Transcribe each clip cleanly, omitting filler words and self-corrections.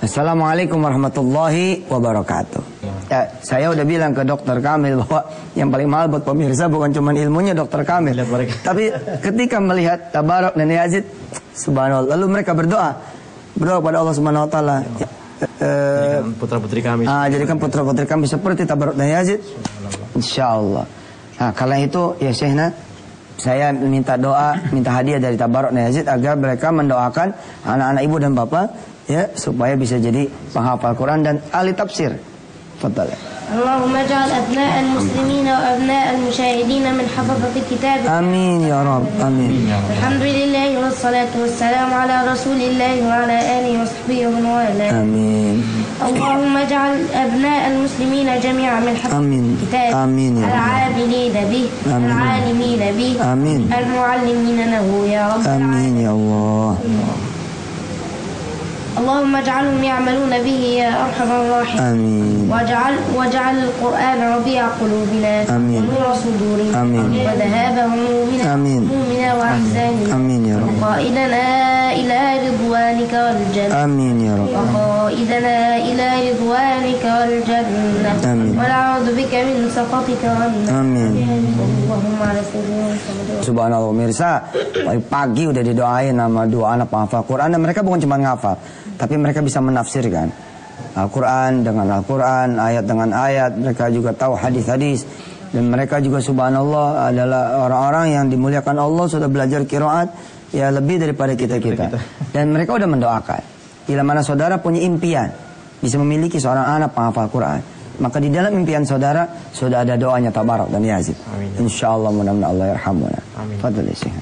Assalamualaikum warahmatullahi wabarakatuh. Ya, saya udah bilang ke Dokter Kamil bahwa yang paling mahal buat pemirsa bukan cuma ilmunya Dokter Kamil, tapi ketika melihat Tabarok dan Yazid, subhanallah, lalu mereka berdoa pada Allah Subhanahu Wa Taala. Jadikan putra-putri kami. Jadikan putra-putri kami seperti Tabarok dan Yazid, insyaallah. Nah, karena itu ya Syekhna, saya minta doa, minta hadiah dari Tabarok dan Yazid agar mereka mendoakan anak-anak ibu dan bapak, ya, supaya bisa jadi penghafal Quran dan ahli tafsir. Fadhal. Allahumma ja'al abna' al-muslimin wa abna' al-musyahidin min hafazati kitab. Amin ya Rabb. Amin. Alhamdulillah wassalatu wassalamu ala Rasulillah wa ala alihi wa sahbihi wa man wala. Amin. Allahumma ja'al abna' al-muslimin jami'an min hafazati kitab. Amin ya Rabb. Al-'abidin bih, al-'alimin bih, al-mu'allimin lahu ya Rabb. Amin ya Allah. اللهم اجعلهم يعملون به يا أرحم الراحمين. آمين. واجعل القرآن ربيع قلوبنا ونور صدورنا وذهاب همومنا وأحزاننا. آمين يا رب. وقائدنا إلى رضوانك والجنة. آمين يا رب. وقائدنا إلى رضوانك والجنة. آمين. ونعوذ بك من سخطك والنار. آمين. اللهم على سيدنا محمد. Subhanallah pemirsa, pagi udah didoain nama dua anak penghafal Quran, dan mereka bukan cuma ngafal, tapi mereka bisa menafsirkan Al-Quran dengan Al-Quran, ayat dengan ayat. Mereka juga tahu hadis-hadis, dan mereka juga subhanallah adalah orang-orang yang dimuliakan Allah, sudah belajar qiraat ya lebih daripada kita-kita. Dan mereka udah mendoakan, bila mana saudara punya impian bisa memiliki seorang anak penghafal Quran, maka di dalam impian saudara sudah ada doanya Tabarok dan Yazid. Insyaallah, mudah-mudahan Allah yarhamuna. Fadhil Syekh.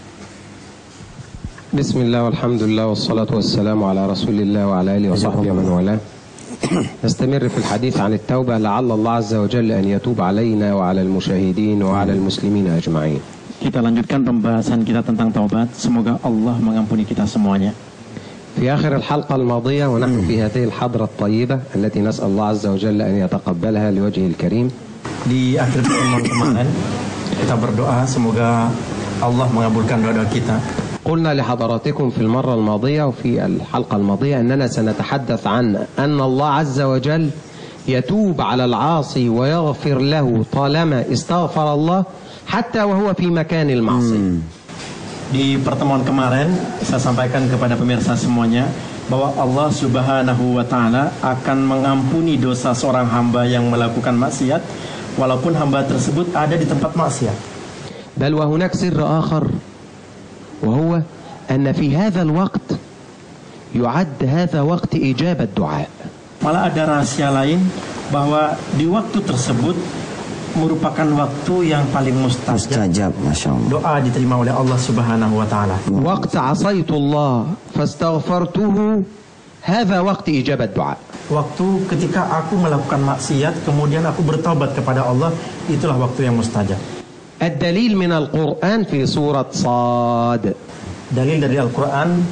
Bismillah walhamdulillah wassalatu wassalamu ala rasulillah wa ala alihi wa sahbihi wa man wala. نستمر في الحديث عن التوبة لعل الله عز وجل أن يتوب علينا وعلى المشاهدين وعلى المسلمين أجمعين. Kita lanjutkan pembahasan kita tentang taubat. Semoga Allah mengampuni kita semuanya. في آخر الحلقة الماضية ونحن في هذه الحضرة الطيبة التي نسأل الله عز وجل أن يتقبلها لوجهه الكريم. Di akhir pertemuan kemarin kita berdoa semoga Allah mengabulkan doa kita. قلنا لحضراتكم في المرة الماضية وفي الحلقة الماضية أننا سنتحدث عن أن الله عز وجل يتوب على العاصي ويغفر له طالما استغفر الله حتى وهو في مكان المعصية. Di pertemuan kemarin saya sampaikan kepada pemirsa semuanya bahwa Allah Subhanahu wa taala akan mengampuni dosa seorang hamba yang melakukan maksiat walaupun hamba tersebut ada di tempat maksiat. بل وهناك سر آخر وهو أن في هذا الوقت يعد هذا وقت إجابة دعاء. Malah ada rahasia lain bahwa di waktu tersebut merupakan waktu yang paling mustajab. Masya Allah. Doa diterima oleh Allah Subhanahu wa taala. وقت عصيت الله فاستغفرته هذا وقت إجابة دعاء. Waktu ketika aku melakukan maksiat kemudian aku bertobat kepada Allah, itulah waktu yang mustajab. الدليل من القرآن في سورة صاد. Dalil dari Al-Quran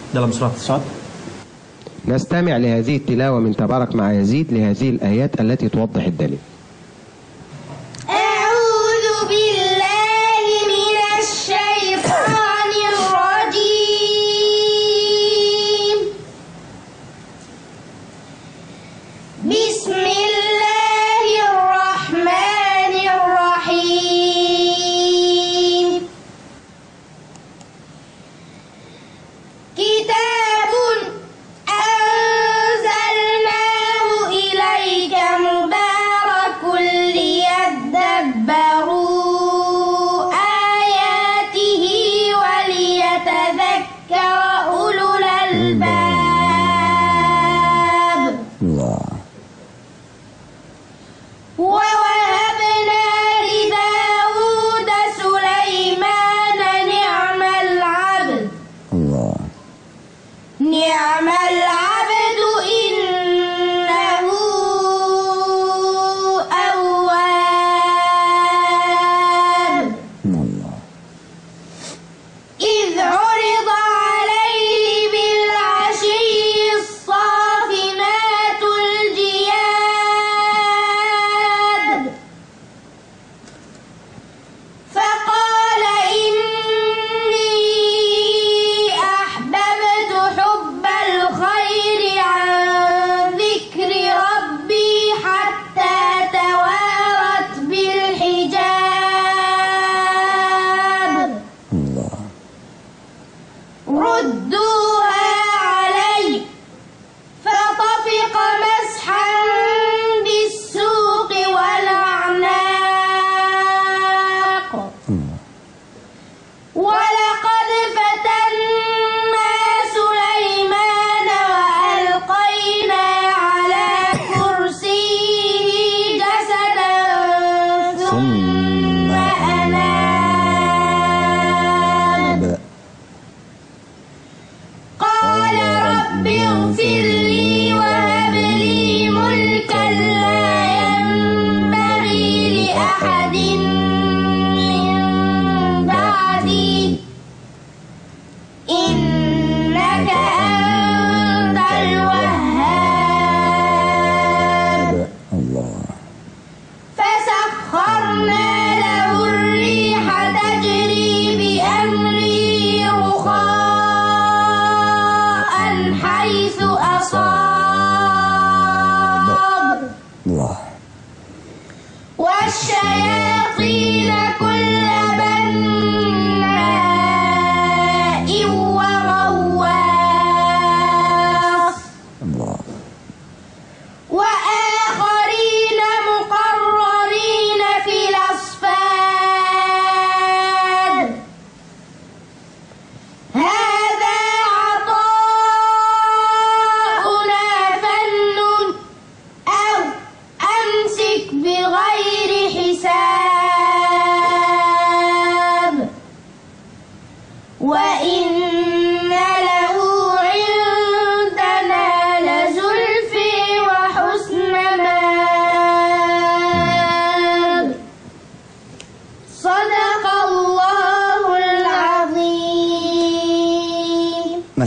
dalam surah Sad. نستمع لهذه التلاوة من تبارك مع يزيد لهذه الآيات التي توضح الدليل. أعوذ بالله من الشيطان الرجيم. بسم الله الرحمن الرحيم. كتاب أنزلناه إليك مبارك ليدبروا آياته وليتذكر أولو الألباب. Allah. ووهبنا لداود سليمان نعم العبد. Allah. نعم العبد إنه أواب. Allah. إذ عرض عليه بالعشي الصافنات الجياد.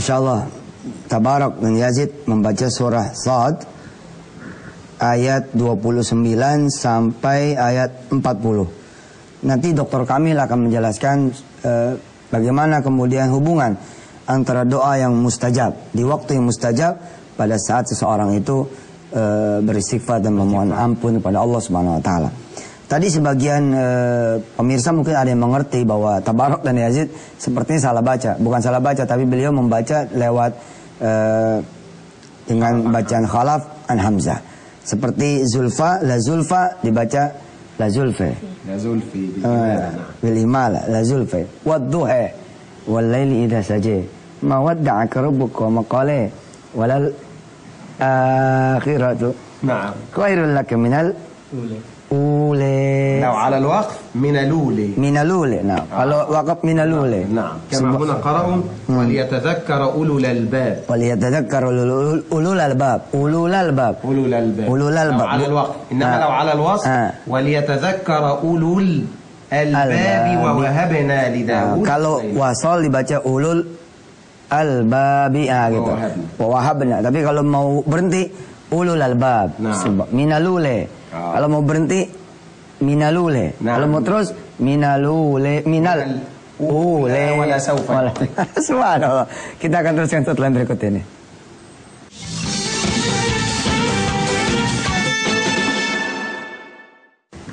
insyaallah Tabarak dan Yazid membaca surah Sad ayat 29 sampai ayat 40. Nanti Dr. Kamil akan menjelaskan bagaimana kemudian hubungan antara doa yang mustajab di waktu yang mustajab pada saat seseorang itu beristighfar dan memohon ampun kepada Allah Subhanahu wa taala. Tadi sebagian pemirsa mungkin ada yang mengerti bahwa Tabarak dan Yazid sepertinya salah baca. Bukan salah baca, tapi beliau membaca lewat dengan bacaan Khalaf an Hamzah. Seperti Zulfa, la Zulfa dibaca la Zulfe. La Zulfi bil imala, la Zulfe. Wadduha wal laili idha saja. Ma wadda'aka rabbuka wa ma qala walal akhiratu. Na'am. Khairul laka minal أولي. لو على الوقف من الأولي. من الأولي نعم. kalau وقف من الأولي. نعم. كما هنا قرأوا وليتذكر أولو الألباب. وليتذكر أولو الألباب. أولو الألباب. أولو الألباب. أولو الألباب. على الوقف. إنما لو على الوصف وليتذكر أولو الألباب ووهبنا لداود. kalau wasal dibaca ulul albabi gitu. Wahabna. Tapi kalau mau berhenti ulul albab. Minalule. Kalau mau berhenti minalule. Kalau mau terus minalule minal ule wala saufa. Subhanallah. Kita akan teruskan setelah berikut ini.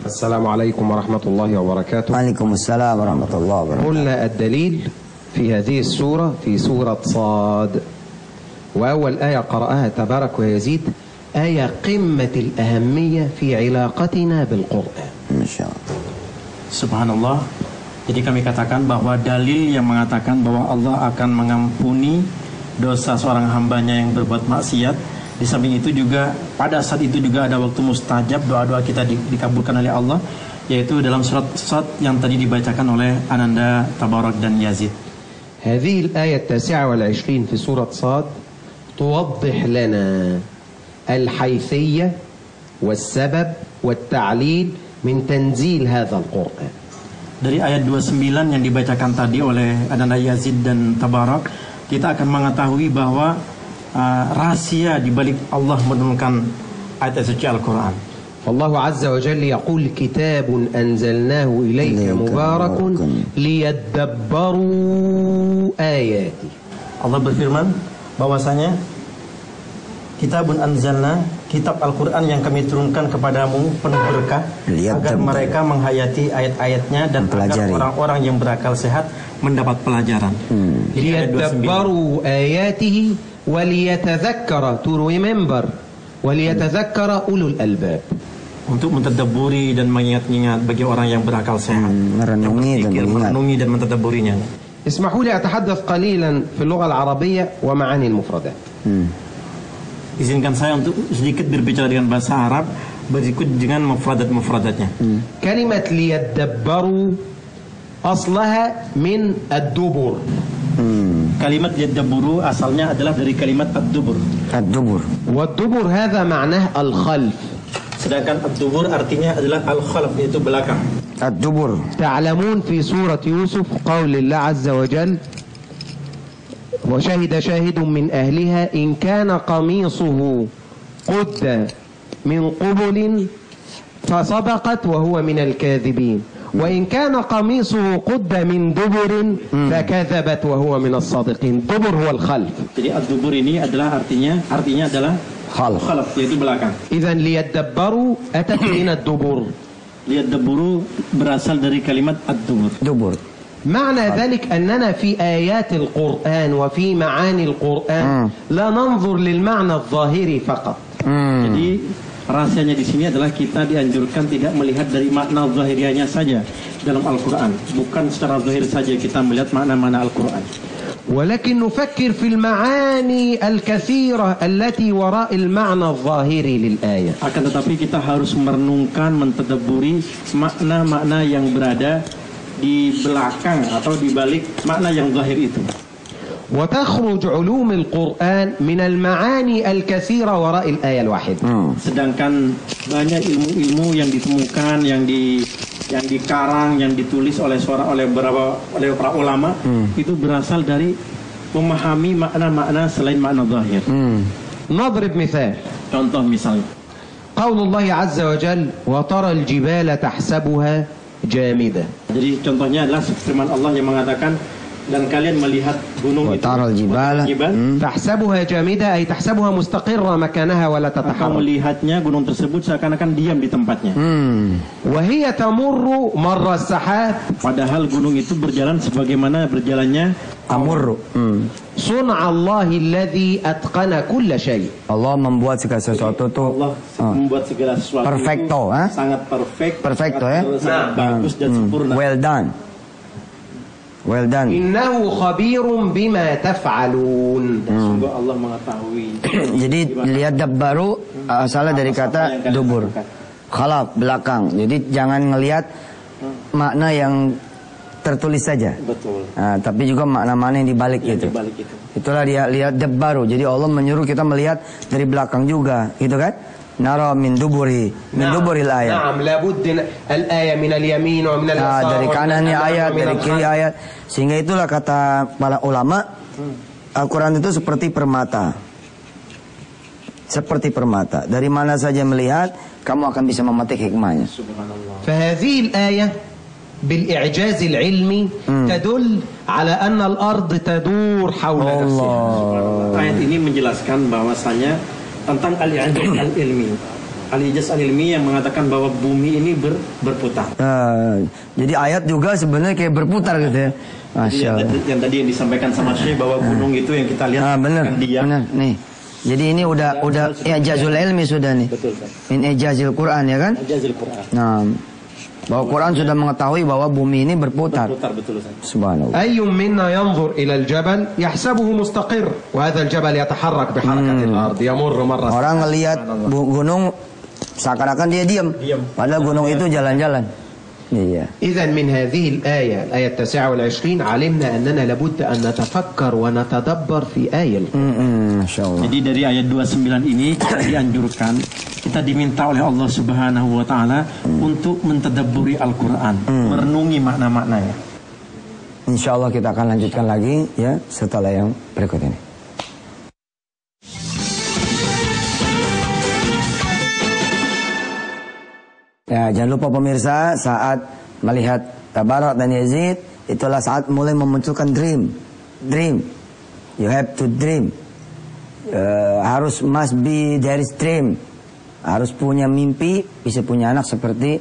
Assalamualaikum warahmatullahi wabarakatuh. Waalaikumsalam warahmatullahi wabarakatuh. قلنا الدليل في هذه السورة في سورة صاد. وأول آية قرأها تبارك ويزيد آية قمة الأهمية في علاقتنا بالقرآن. Insyaallah. Subhanallah. Jadi kami katakan bahwa dalil yang mengatakan bahwa Allah akan mengampuni dosa seorang hambanya yang berbuat maksiat. Di samping itu juga pada saat itu juga ada waktu mustajab, doa-doa kita dikabulkan oleh Allah, yaitu dalam surat Sad yang tadi dibacakan oleh Ananda, Tabarak dan Yazid. هذه الآية 29 في سورة صاد توضح لنا الحيثية والسبب والتعليل من تنزيل هذا القرآن. Dari ayat 29 yang dibacakan tadi oleh Ananda Yazid dan Tabarak, kita akan mengetahui bahwa rahasia di balik Allah menurunkan ayat suci Al-Quran. Allah Azza wa Jalla yaqul kitabun anzalnahu ilayka mubarakun liyadabbaru ayati. Allah berfirman bahwasanya kitabun anzalna, kitab Al-Quran yang kami turunkan kepadamu penuh berkah agar mereka menghayati ayat-ayatnya dan agar orang-orang yang berakal sehat mendapat pelajaran. Liyadabbaru ayatihi waliyatadzakkara, to remember, waliyatadzakkara ulul albab, untuk mentadabburi dan mengingat-ingat bagi orang yang berakal sehat, merenungi dan mentadabburinya. اسمحوا لي أتحدث قليلا في اللغة العربية ومعاني المفردات. Izinkan saya untuk sedikit berbicara dengan bahasa Arab berikut dengan mufradat-mufradatnya. Kalimat liyadabbaru aslaha min ad-dubur. Kalimat liyadabbaru asalnya adalah dari kalimat ad-dubur. Ad-dubur. Wad-dubur hadha ma'nah al-khalf. Sedangkan ad-dubur artinya adalah al-khalf, yaitu belakang. Ad-dubur. Ta'lamun fi surat Yusuf qaulillah azza wa jalla وشهد شاهد من أهلها إن كان قميصه قد من قبل فصدقت وهو من الكاذبين وإن كان قميصه قد من دبر فكذبت وهو من الصادقين. Dubur هو الخلف. Jadi ad-dubur ini adalah artinya adalah khalf, yaitu belakang. إذن ليدبروا أتت من الدبر. Liyadabbaru berasal dari kalimat ad-dubur. Dubur. معنى ذلك أننا في آيات القرآن وفي معاني القرآن لا ننظر للمعنى الظاهري فقط. Jadi rahasianya di sini adalah kita dianjurkan tidak melihat dari makna zahirianya saja dalam Al-Quran, bukan secara zahir saja kita melihat makna-makna Al-Quran. ولكن نفكر في المعاني الكثيرة التي وراء المعنى الظاهري للآية. Akan tetapi kita harus merenungkan, mentadabburi makna-makna yang berada di belakang atau di balik makna yang zahir itu. وتخرج علوم القرآن من المعاني الكثيرة وراء الآية الواحدة. Sedangkan banyak ilmu-ilmu yang ditemukan, yang dikarang, yang ditulis oleh para ulama itu berasal dari memahami makna-makna selain makna zahir. نضرب مثال. Contoh misalnya, قول الله عز وجل وترى الجبال تحسبها جامدة. jadi contohnya adalah firman Allah yang mengatakan dan kalian melihat gunung itu Taral jibal. تحسبها جامدة أي تحسبها مستقرة مكانها ولا Kau تتحرك. melihatnya gunung tersebut seakan-akan diam di tempatnya. وهي تمر مر السحاب. Padahal gunung itu berjalan sebagaimana berjalannya Amurru. صنع الله الذي أتقن كل شيء. Allah membuat segala sesuatu tuh Allah membuat segala sesuatu perfecto, itu ha? sangat perfect, Perfecto, ya? sangat bagus dan sempurna. Well done. Well done. إنه خبير بما تفعلون. Dan sungguh Allah mengetahui. Jadi lihat dabbaru asalnya dari kata dubur. Khalaf, belakang. Jadi jangan ngelihat makna yang tertulis saja. Betul. Nah, tapi juga makna-makna yang dibalik itu. Dibalik itu. Itulah dia lihat dabbaru. Jadi Allah menyuruh kita melihat dari belakang juga, gitu kan? Nara min duburi, min duburil ayat. نعم لابد الآية من اليمين ومن Nah, اليسار. dari kanannya ومن ayat, الأمام dari ومن kiri الخلف. ayat. Sehingga itulah kata para ulama, Al-Quran itu seperti permata. Seperti permata. Dari mana saja melihat, kamu akan bisa memetik hikmahnya. فهذه الآية بالإعجاز العلمي تدل على أن الأرض تدور حول نفسها. Ayat ini menjelaskan bahwasanya tentang al-i'jaz al-ilmi. Al-i'jaz al-ilmi yang mengatakan bahwa bumi ini berputar. Jadi ayat juga sebenarnya kayak berputar gitu ya. Masya Allah. Yang tadi yang disampaikan sama Syekh bahwa gunung itu yang kita lihat Benar, kan dia. benar. Nih. Jadi ini udah i'jazul ilmi sudah nih. Betul, Ustaz. Min i'jazil Quran ya kan? I'jazul Quran. Nah, bahwa Quran sudah mengetahui bahwa bumi ini berputar. Berputar betul, Ustaz. Subhanallah. أي منا ينظر إلى الجبل يحسبه مستقر وهذا الجبل يتحرك بحركة الأرض يمر مرة. Orang ngelihat gunung seakan-akan dia diam. Padahal gunung itu jalan-jalan. Iya. إذا من هذه الآية الآية 29 علمنا أننا لابد أن نتفكر ونتدبر في آية. Masya Allah. Jadi dari ayat 29 ini kita dianjurkan, kita diminta oleh Allah Subhanahu wa taala untuk mentadabburi Al-Qur'an, merenungi makna-maknanya. Insya Allah kita akan lanjutkan lagi ya setelah yang berikut ini. Ya, jangan lupa pemirsa, saat melihat Tabarak dan Yazid, itulah saat mulai memunculkan dream. You have to dream. Must be there is dream. Harus punya mimpi, bisa punya anak seperti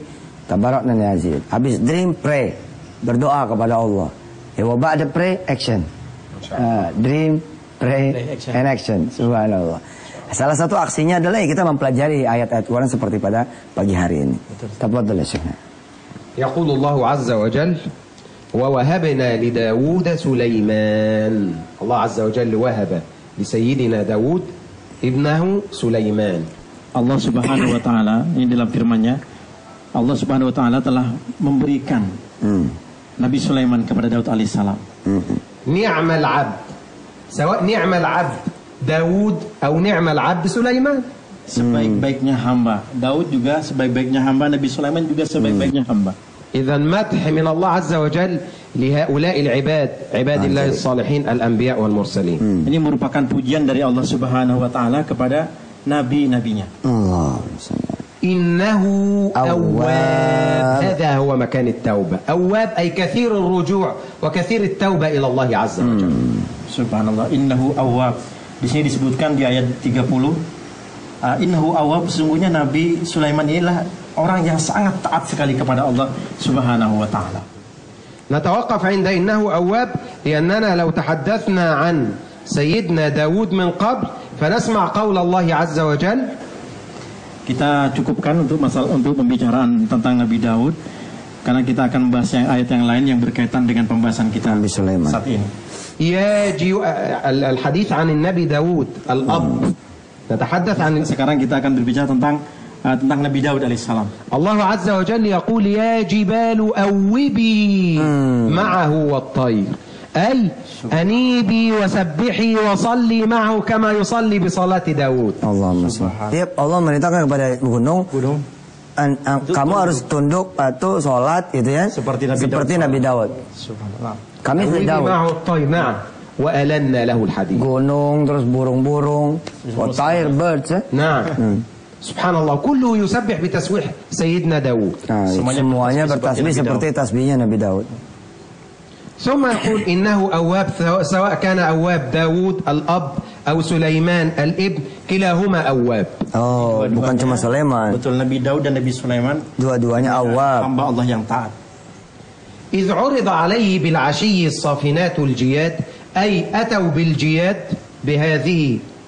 Tabarak dan Yazid. Habis dream, pray. Berdoa kepada Allah. Ya, ba'da pray, action. Dream, pray, and action. Subhanallah. Salah satu aksinya adalah kita mempelajari ayat-ayat Quran seperti pada pagi hari ini. Tafadhal ya Syekh. يقول الله عز وجل ووهبنا لداود سليمان. الله عز وجل وهب لسيدنا داود ابنه سليمان. Allah Subhanahu wa taala ini dalam firman-Nya, Allah Subhanahu wa taala telah memberikan Nabi Sulaiman kepada Daud alaihissalam. نعم العبد سواء نعم العبد داود أو نعم العبد سليمان. Sebaik-baiknya hamba Daud juga sebaik-baiknya hamba, Nabi Sulaiman juga sebaik-baiknya hamba. إذا مدح من الله عز وجل لهؤلاء العباد عباد الله الصالحين الأنبياء والمرسلين. Ini merupakan pujian dari Allah Subhanahu wa taala kepada nabi-nabinya. Allah. إنه أواب. هذا هو مكان التوبة. أواب أي كثير الرجوع وكثير التوبة إلى الله عز وجل. Subhanallah, innahu awwab. Di sini disebutkan di ayat 30, innahu awwab, sesungguhnya Nabi Sulaiman inilah orang yang sangat taat sekali kepada Allah Subhanahu wa taala. نتوقف عند إنه أواب لأننا لو تحدثنا عن سيدنا داود من قبل فنسمع قول الله عز وجل. Kita cukupkan untuk pembicaraan tentang Nabi Daud, karena kita akan membahas ayat yang lain yang berkaitan dengan pembahasan kita Nabi Sulaiman saat ini. الحديث عن النبي داود الأب. نتحدث عن Sekarang kita akan berbicara tentang Nabi Daud alaihissalam. الله عز وجل يقول يا جبال أوبي معه والطير أي أنيبي وسبحي وصلي معه كما يصلي بصلاة داود. Allahumma shalli. Tiap Allah merintahkan kepada gunung, kamu harus tunduk atau sholat gitu ya, Seperti Nabi Daud. Subhanallah. Kami أنيبي Daud. معه الطير. نعم وألنا له الحديد. Gunung, terus burung-burung, طائر birds. نعم. سبحان الله كله يسبح بتسبيح سيدنا داود. Semuanya bertasbih seperti tasbihnya Nabi Daud. ثم يقول إنه أواب سواء كان أواب داود الأب أو سليمان الابن كلاهما أواب. Oh, bukan cuma Sulaiman. Betul, Nabi Daud dan Nabi Sulaiman dua-duanya awab. Hamba Allah yang taat. إذ عرض عليه بالعشي الصافنات الجياد أي أتوا بالجياد بهذه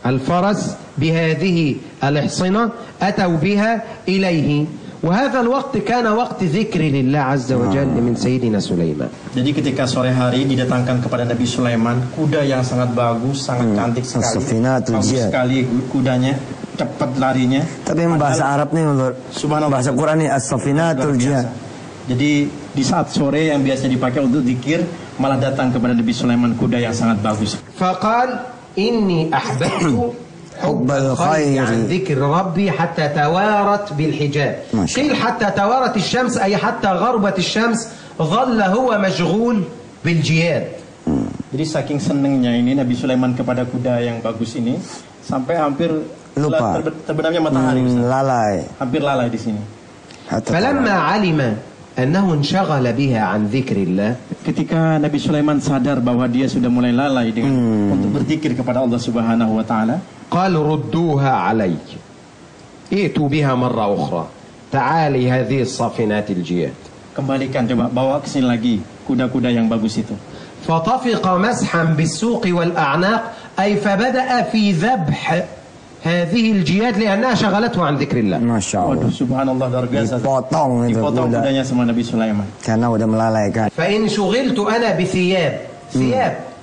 الفرس بهذه الحصنة أتوا بها إليه وهذا الوقت كان وقت ذكر لله عز وجل من سيدنا سليمان. Jadi ketika sore hari didatangkan kepada Nabi Sulaiman kuda yang sangat bagus, sangat cantik sekali, bagus sekali kudanya, cepat larinya. Tapi bahasa Arab nih menurut bahasa Quran nih as-safinatul jiyad. Jadi di saat sore yang biasa dipakai untuk zikir malah datang kepada Nabi Sulaiman kuda yang sangat bagus. Faqal inni ahbabtu hubbal khair an dzikr rabbi hatta tawarat bil hijab. Qil hatta tawarat asy-syams ay hatta gharabat asy-syams dhalla huwa mashghul bil jiyad. Jadi saking senengnya ini Nabi Sulaiman kepada kuda yang bagus ini sampai hampir lupa terbenamnya matahari. Lalai. Hampir lalai di sini. Falamma alima annahu inshaghala biha an dzikrillah, ketika Nabi Sulaiman sadar bahwa dia sudah mulai lalai dengan untuk berzikir kepada Allah Subhanahu wa taala, qala rudduha alayya itu biha marra ukhra ta'ali hadhihi as-safinat al-jiyad, kembalikan, coba bawa ke sini lagi kuda-kuda yang bagus itu. fatafiqa mashan bis-suq wal-a'naq ay fabada'a fi dhabh هذه الجياد لأنها شغلته عن ذكر الله. Masya Allah. Waduh, subhanallah, luar biasa. Dipotong kudanya sama Nabi Sulaiman. Karena udah melalaikan. فإن شغلت أنا بثياب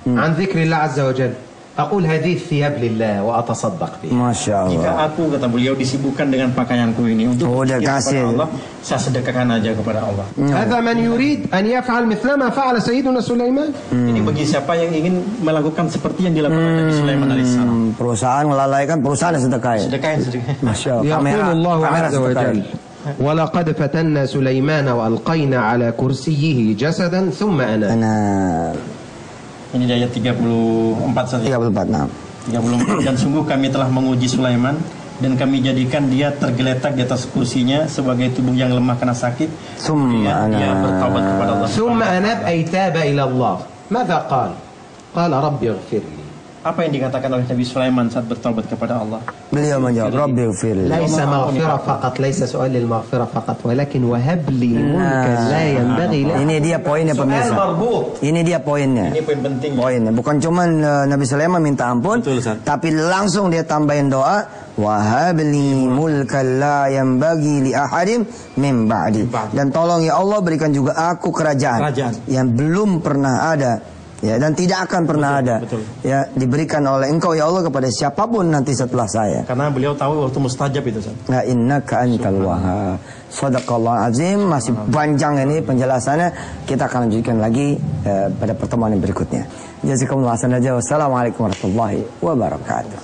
عن ذكر الله عز وجل أقول هذه الثياب لله وأتصدق بها. Masya Allah. Jika aku, kata beliau, disibukkan dengan pakaianku ini untuk udah kasih Allah, saya sedekahkan aja kepada Allah. هذا من يريد أن يفعل مثل ما فعل سيدنا سليمان. Ini bagi siapa yang ingin melakukan seperti yang dilakukan Nabi Sulaiman alaihissalam. Perusahaan melalaikan, perusahaan sedekahin. Sedekahin. Masya Allah. يقول الله عز وجل ولقد فتنا سليمان وألقينا على كرسيه جسدا ثم أناب. Ini di ayat 34 saja. 34, nah. 34. Dan sungguh kami telah menguji Sulaiman dan kami jadikan dia tergeletak di atas kursinya sebagai tubuh yang lemah karena sakit. Dia bertaubat kepada Allah. ثم أناب أي تاب إلى الله. ماذا قال؟ قال ربي اغفر لي. Apa yang dikatakan oleh Nabi Sulaiman saat bertaubat kepada Allah? Beliau menjawab, Rabbi ighfirli. ليس مغفرة فقط، ليس سؤال للمغفرة فقط، ولكن وهب لي ملكا لا ينبغي له. Ini dia poinnya pemirsa. Ini dia poinnya. Ini poin penting. Poinnya bukan cuma Nabi Sulaiman minta ampun, tapi langsung dia tambahin doa, wahab li mulkan la yanbaghi li ahadin min ba'di. Dan tolong ya Allah berikan juga aku kerajaan yang belum pernah ada. Ya, dan tidak akan pernah ada. Ya, diberikan oleh Engkau ya Allah kepada siapapun nanti setelah saya. Karena beliau tahu waktu mustajab itu. Nah, innaka antal wahhab. Shadaqallah azim. Masih panjang ini penjelasannya. Kita akan lanjutkan lagi pada pertemuan yang berikutnya. Jazakumullah khairan. Wassalamualaikum warahmatullahi wabarakatuh.